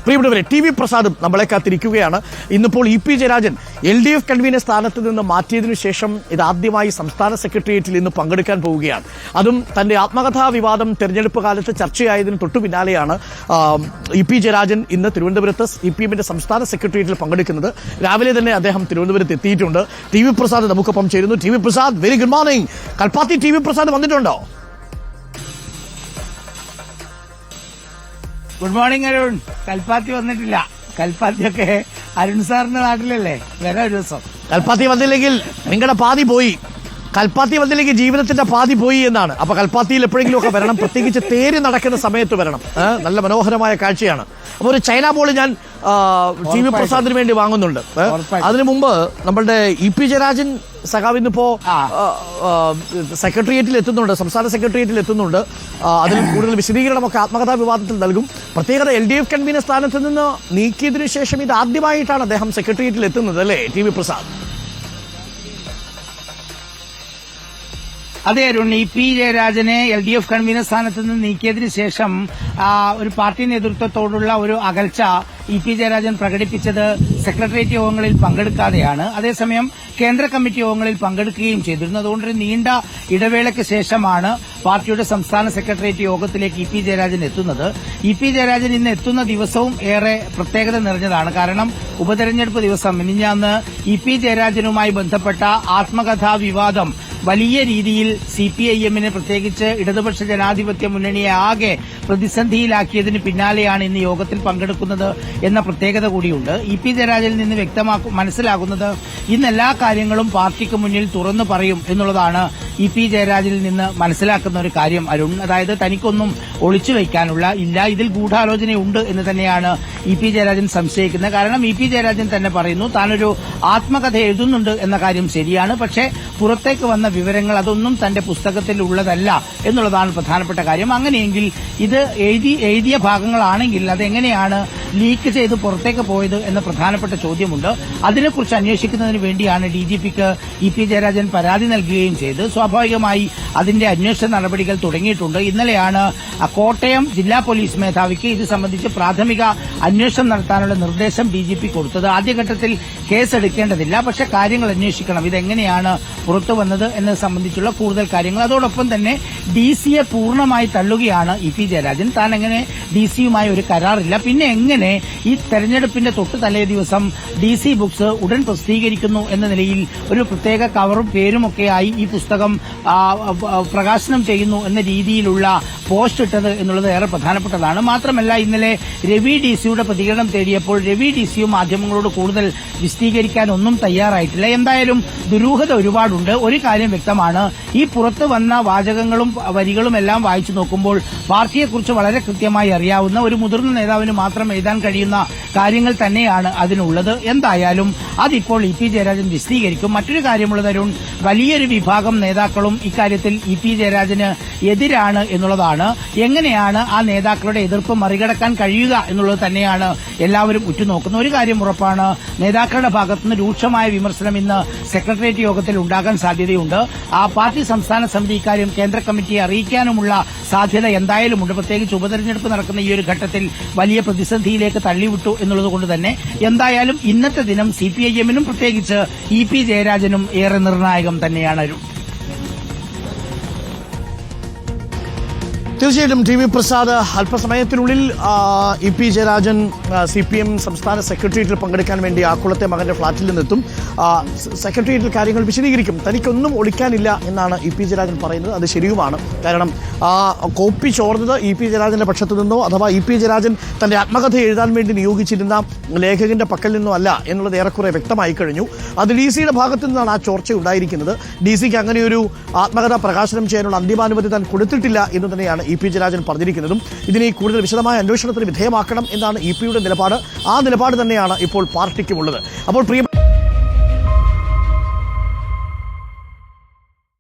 പ്രിയപ്പെട്ടവരെ, T V പ്രസാദും നമ്മളെ കാത്തിരിക്കുകയാണ്. ഇന്നിപ്പോൾ E P Jayarajan LDF convener സ്ഥാനത്ത് നിന്ന് മാറ്റിയതിനു ശേഷം ഇതാദ്യമായി സംസ്ഥാന സെക്രട്ടേറിയറ്റിൽ ഇന്ന് പങ്കെടുക്കാൻ പോവുകയാണ്. അതും തന്റെ ആത്മകഥാ വിവാദം തെരഞ്ഞെടുപ്പ് കാലത്ത് ചർച്ചയായതിന് തൊട്ടു പിന്നാലെയാണ് ഇ പി ജയരാജൻ ഇന്ന് തിരുവനന്തപുരത്ത് CPM-ന്റെ സംസ്ഥാന സെക്രട്ടേറിയറ്റിൽ പങ്കെടുക്കുന്നത്. രാവിലെ തന്നെ അദ്ദേഹം തിരുവനന്തപുരത്ത് എത്തിയിട്ടുണ്ട്. ടി വി പ്രസാദ് നമുക്കൊപ്പം ചേരുന്നു. T V Prasad, very good morning. Kalpathi T V Prasad വന്നിട്ടുണ്ടോ? Good morning Arun. കൽപ്പാത്തി വന്നിട്ടില്ല. കൽപ്പാത്തിയൊക്കെ അരുൺ സാറിന്റെ നാട്ടിലല്ലേ, വരാം ഒരു ദിവസം. കൽപ്പാത്തി വന്നില്ലെങ്കിൽ നിങ്ങളുടെ പാതി പോയി. കൽപ്പാത്തി വന്നില്ലെങ്കിൽ ജീവിതത്തിന്റെ പാതി പോയി എന്നാണ്. അപ്പൊ കൽപ്പാത്തിയിൽ എപ്പോഴെങ്കിലും ഒക്കെ വരണം, പ്രത്യേകിച്ച് തേര് നടക്കുന്ന സമയത്ത് വരണം. നല്ല മനോഹരമായ കാഴ്ചയാണ്. അപ്പൊ ഒരു ചൈന ബോൾ ഞാൻ ടി വി പ്രസാദിന് വേണ്ടി വാങ്ങുന്നുണ്ട്. അതിനു മുമ്പ് നമ്മളുടെ ഇ പി ജയരാജൻ സഖാവ് ഇന്നിപ്പോ സെക്രട്ടേറിയറ്റിൽ എത്തുന്നുണ്ട്, സംസ്ഥാന സെക്രട്ടേറിയറ്റിൽ എത്തുന്നുണ്ട്. അതിൽ കൂടുതൽ വിശദീകരണമൊക്കെ ആത്മകഥാ വിവാദത്തിൽ നൽകും. പ്രത്യേകത LDF കൺവീനർ സ്ഥാനത്ത് നിന്ന് നീക്കിയതിനു ശേഷം ഇത് ആദ്യമായിട്ടാണ് അദ്ദേഹം സെക്രട്ടേറിയറ്റിൽ എത്തുന്നത്, അല്ലേ ടി വി പ്രസാദ്? അതെ അരുൺ, ഇ പി ജയരാജനെ LDF കൺവീനർ സ്ഥാനത്ത് നിന്ന് നീക്കിയതിനു ശേഷം ഒരു പാർട്ടി നേതൃത്വത്തോടുള്ള ഒരു അകൽച്ച ഇ പി ജയരാജൻ പ്രകടിപ്പിച്ചത് സെക്രട്ടേറിയറ്റ് യോഗങ്ങളിൽ പങ്കെടുക്കാതെയാണ്. അതേസമയം കേന്ദ്ര കമ്മിറ്റി യോഗങ്ങളിൽ പങ്കെടുക്കുകയും ചെയ്തിരുന്നു. അതുകൊണ്ടൊരു നീണ്ട ഇടവേളയ്ക്ക് ശേഷമാണ് പാർട്ടിയുടെ സംസ്ഥാന സെക്രട്ടേറിയറ്റ് യോഗത്തിലേക്ക് ഇ പി ജയരാജൻ എത്തുന്നത്. ഇ പി ജയരാജൻ ഇന്ന് എത്തുന്ന ദിവസവും ഏറെ പ്രത്യേകത നിറഞ്ഞതാണ്. കാരണം ഉപതെരഞ്ഞെടുപ്പ് ദിവസം മിനിഞ്ഞാന്ന് ഇ പി ജയരാജനുമായി ബന്ധപ്പെട്ട ആത്മകഥാ വിവാദം വലിയ രീതിയിൽ CPIM-നെ, പ്രത്യേകിച്ച് ഇടതുപക്ഷ ജനാധിപത്യ മുന്നണിയെ ആകെ പ്രതിസന്ധിയിലാക്കിയതിന് പിന്നാലെയാണ് ഇന്ന് യോഗത്തിൽ പങ്കെടുക്കുന്നത് എന്ന പ്രത്യേകത കൂടിയുണ്ട്. ഇ പി ജയരാജനിൽ നിന്ന് മനസ്സിലാകുന്നത് ഇന്ന് എല്ലാ കാര്യങ്ങളും പാർട്ടിക്ക് മുന്നിൽ തുറന്നു പറയും എന്നുള്ളതാണ് ഇ പി ജയരാജനിൽ നിന്ന് മനസ്സിലാക്കുന്ന ഒരു കാര്യം അരുൺ. അതായത് തനിക്കൊന്നും ഒളിച്ചു വയ്ക്കാനുള്ള ഇല്ല, ഇതിൽ ഗൂഢാലോചനയുണ്ട് എന്ന് തന്നെയാണ് ഇ പി ജയരാജൻ സംശയിക്കുന്നത്. കാരണം ഇ പി ജയരാജൻ തന്നെ പറയുന്നു താനൊരു ആത്മകഥ എഴുതുന്നുണ്ട് എന്ന കാര്യം ശരിയാണ്, പക്ഷേ പുറത്തേക്ക് വന്ന വിവരങ്ങൾ അതൊന്നും തന്റെ പുസ്തകത്തിൽ ഉള്ളതല്ല എന്നുള്ളതാണ് പ്രധാനപ്പെട്ട കാര്യം. അങ്ങനെയെങ്കിൽ ഇത് എഴുതിയ ഭാഗങ്ങളാണെങ്കിൽ അതെങ്ങനെയാണ് ലീക്ക് ചെയ്ത് പുറത്തേക്ക് പോയത് എന്ന പ്രധാനപ്പെട്ട ചോദ്യമുണ്ട്. അതിനെക്കുറിച്ച് അന്വേഷിക്കുന്നതിന് വേണ്ടിയാണ് DGPക്ക് ഇ പി ജയരാജൻ പരാതി നൽകുകയും ചെയ്ത് സ്വാഭാവികമായി അതിന്റെ അന്വേഷണ നടപടികൾ തുടങ്ങിയിട്ടുണ്ട്. ഇന്നലെയാണ് കോട്ടയം ജില്ലാ പോലീസ് മേധാവിക്ക് ഇത് സംബന്ധിച്ച് പ്രാഥമിക അന്വേഷണം നടത്താനുള്ള നിർദ്ദേശം DGP കൊടുത്തത്. ആദ്യഘട്ടത്തിൽ കേസെടുക്കേണ്ടതില്ല, പക്ഷെ കാര്യങ്ങൾ അന്വേഷിക്കണം, ഇതെങ്ങനെയാണ് പുറത്തു വന്നത് എന്നത് സംബന്ധിച്ചുള്ള കൂടുതൽ കാര്യങ്ങൾ. അതോടൊപ്പം തന്നെ DC-യെ പൂർണ്ണമായി തള്ളുകയാണ് ഇ പി ജയരാജൻ. താൻ എങ്ങനെ DC-യുമായി ഒരു കരാറില്ല, പിന്നെ എങ്ങനെ ഈ തെരഞ്ഞെടുപ്പിന്റെ തൊട്ട് തലേ ദിവസം DC ബുക്സ് ഉടൻ പ്രസിദ്ധീകരിക്കുന്നു എന്ന നിലയിൽ ഒരു പ്രത്യേക കവറും പേരുമൊക്കെയായി ഈ പുസ്തകം പ്രകാശനം ചെയ്യുന്നു എന്ന രീതിയിലുള്ള പോസ്റ്റ് ഇട്ടത് എന്നുള്ളത് ഏറെ പ്രധാനപ്പെട്ടതാണ്. മാത്രമല്ല ഇന്നലെ രവി DC-യുടെ പ്രതികരണം തേടിയപ്പോൾ രവി DC-യും മാധ്യമങ്ങളോട് കൂടുതൽ വിശദീകരിക്കാൻ ഒന്നും തയ്യാറായിട്ടില്ല. എന്തായാലും ദുരൂഹത ഒരുപാടുണ്ട്. ഒരു കാര്യം വ്യക്തമാണ്, ഈ പുറത്തു വന്ന വാചകങ്ങളും വരികളും എല്ലാം വായിച്ചു നോക്കുമ്പോൾ പാർട്ടിയെക്കുറിച്ച് വളരെ കൃത്യമായി അറിയാവുന്ന ഒരു മുതിർന്ന നേതാവിന് മാത്രം എഴുതാൻ കഴിയുന്ന കാര്യങ്ങൾ തന്നെയാണ് അതിനുള്ളത്. എന്തായാലും അതിപ്പോൾ ഇ പി ജയരാജൻ വിശദീകരിക്കും. മറ്റൊരു കാര്യമുള്ളത് അരുൺ, വലിയൊരു വിഭാഗം നേതാക്കളും ഇക്കാര്യത്തിൽ ഇ പി ജയരാജന് എതിരാണ് എന്നുള്ളതാണ്. എങ്ങനെയാണ് ആ നേതാക്കളുടെ എതിർപ്പ് മറികടക്കാൻ കഴിയുക എന്നുള്ളത് തന്നെയാണ് എല്ലാവരും ഉറ്റുനോക്കുന്നത്. ഒരു കാര്യം ഉറപ്പാണ്, നേതാക്കളുടെ ഭാഗത്തുനിന്ന് രൂക്ഷമായ വിമർശനം ഇന്ന് സെക്രട്ടേറിയറ്റ് യോഗത്തിൽ ഉണ്ടാകാൻ സാധ്യതയുണ്ട്. ആ പാർട്ടി സംസ്ഥാന സമിതി ഇക്കാര്യം കേന്ദ്ര കമ്മിറ്റിയെ അറിയിക്കാനുമുള്ള സാധ്യത എന്തായാലും ഉണ്ട്. പ്രത്യേകിച്ച് ഉപതെരഞ്ഞെടുപ്പ് നടക്കുന്ന ഈ ഒരു ഘട്ടത്തിൽ വലിയ പ്രതിസന്ധിയിലേക്ക് തള്ളിവിട്ടു എന്നുള്ളതുകൊണ്ട് തന്നെ എന്തായാലും ഇന്നത്തെ ദിനം CPIM-നും പ്രത്യേകിച്ച് ഇ പി ജയരാജനും ഏറെ നിർണായകം തന്നെയാണ്. തീർച്ചയായിട്ടും ടി വി പ്രസാദ്, അല്പസമയത്തിനുള്ളിൽ ഇ പി ജയരാജൻ CPM സംസ്ഥാന സെക്രട്ടേറിയറ്റിൽ പങ്കെടുക്കാൻ വേണ്ടി ആക്കുളത്തെ മകന്റെ ഫ്ളാറ്റിൽ നിന്നെത്തും. സെക്രട്ടേറിയറ്റിൽ കാര്യങ്ങൾ വിശദീകരിക്കും. തനിക്കൊന്നും ഒളിക്കാനില്ല എന്നാണ് ഇ പി ജയരാജൻ പറയുന്നത്. അത് ശരിയുമാണ്. കാരണം കോപ്പി ചോർന്നത് ഇ പി ജയരാജന്റെ പക്ഷത്തു നിന്നോ അഥവാ ഇ പി ജയരാജൻ തന്റെ ആത്മകഥ എഴുതാൻ വേണ്ടി നിയോഗിച്ചിരുന്ന ലേഖകന്റെ പക്കൽ നിന്നോ അല്ല എന്നുള്ളത് ഏറെക്കുറെ വ്യക്തമായി കഴിഞ്ഞു. അത് DC-യുടെ ഭാഗത്തു നിന്നാണ് ആ ചോർച്ച ഉണ്ടായിരിക്കുന്നത്. DC-ക്ക് അങ്ങനെയൊരു ആത്മകഥ പ്രകാശനം ചെയ്യാനുള്ള അന്തിമാനുമതി താൻ കൊടുത്തിട്ടില്ല എന്ന് തന്നെയാണ് ഇ പി ജയരാജൻ പറഞ്ഞിരിക്കുന്നതും. ഇതിനെ കൂടുതൽ വിശദമായ അന്വേഷണത്തിന് വിധേയമാക്കണം എന്നാണ് ഇ പിയുടെ നിലപാട്. ആ നിലപാട് തന്നെയാണ് ഇപ്പോൾ പാർട്ടിക്കുമുള്ളത്. അപ്പോൾ പ്രിയപ്പെട്ട